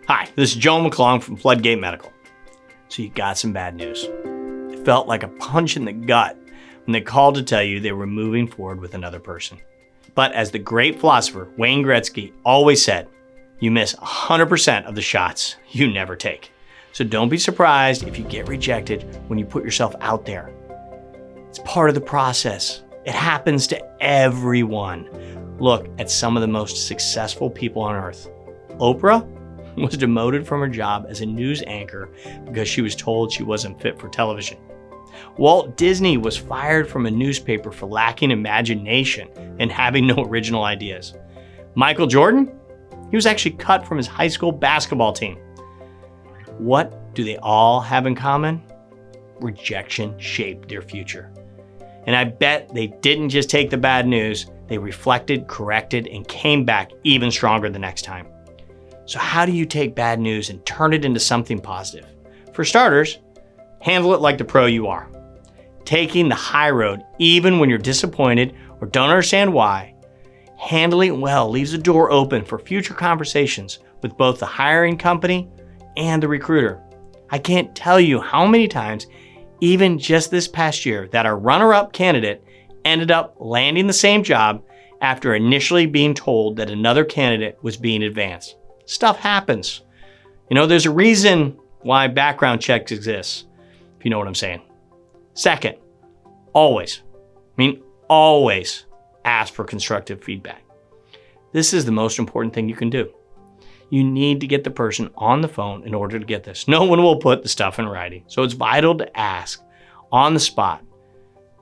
Hi, this is Joe McClung from FloodGate Medical. So you got some bad news. It felt like a punch in the gut when they called to tell you they were moving forward with another person. But as the great philosopher Wayne Gretzky always said, you miss 100% of the shots you never take. So don't be surprised if you get rejected when you put yourself out there. It's part of the process. It happens to everyone. Look at some of the most successful people on earth. Oprah was demoted from her job as a news anchor because she was told she wasn't fit for television. Walt Disney was fired from a newspaper for lacking imagination and having no original ideas. Michael Jordan, he was actually cut from his high school basketball team. What do they all have in common? Rejection shaped their future. And I bet they didn't just take the bad news, they reflected, corrected, and came back even stronger the next time. So how do you take bad news and turn it into something positive? For starters, handle it like the pro you are. Taking the high road, even when you're disappointed or don't understand why, handling it well leaves the door open for future conversations with both the hiring company and the recruiter. I can't tell you how many times, even just this past year, that our runner-up candidate ended up landing the same job after initially being told that another candidate was being advanced. Stuff happens. There's a reason why background checks exist, if you know what I'm saying. Second, always ask for constructive feedback. This is the most important thing you can do. You need to get the person on the phone in order to get this. No one will put the stuff in writing, so it's vital to ask on the spot.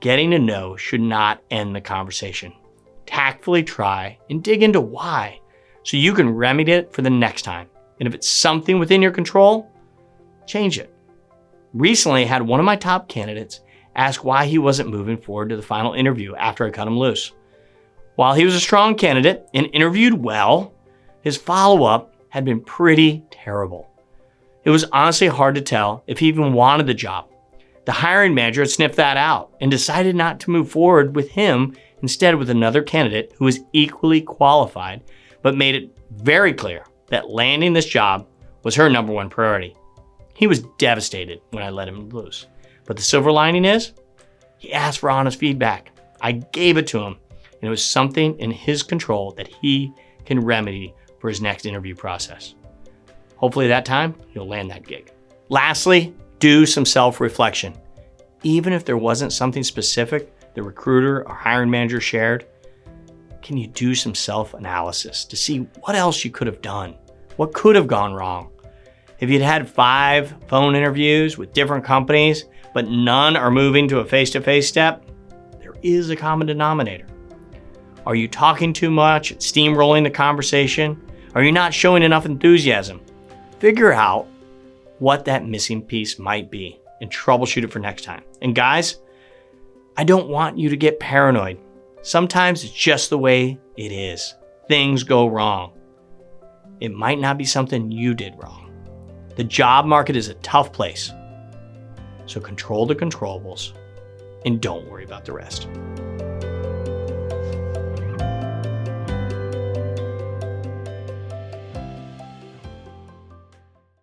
Getting to know should not end the conversation. Tactfully try and dig into why, so you can remedy it for the next time. And if it's something within your control, change it. Recently, I had one of my top candidates ask why he wasn't moving forward to the final interview after I cut him loose. While he was a strong candidate and interviewed well, his follow-up had been pretty terrible. It was honestly hard to tell if he even wanted the job. The hiring manager had sniffed that out and decided not to move forward with him, instead with another candidate who was equally qualified, but made it very clear that landing this job was her number one priority. He was devastated when I let him loose. But the silver lining is, he asked for honest feedback. I gave it to him, and it was something in his control that he can remedy for his next interview process. Hopefully that time, he'll land that gig. Lastly, do some self-reflection. Even if there wasn't something specific the recruiter or hiring manager shared, can you do some self-analysis to see what else you could have done? What could have gone wrong? If you'd had 5 phone interviews with different companies, but none are moving to a face-to-face step, there is a common denominator. Are you talking too much, steamrolling the conversation? Are you not showing enough enthusiasm? Figure out what that missing piece might be and troubleshoot it for next time. And guys, I don't want you to get paranoid. Sometimes it's just the way it is. Things go wrong. It might not be something you did wrong. The job market is a tough place. So control the controllables and don't worry about the rest.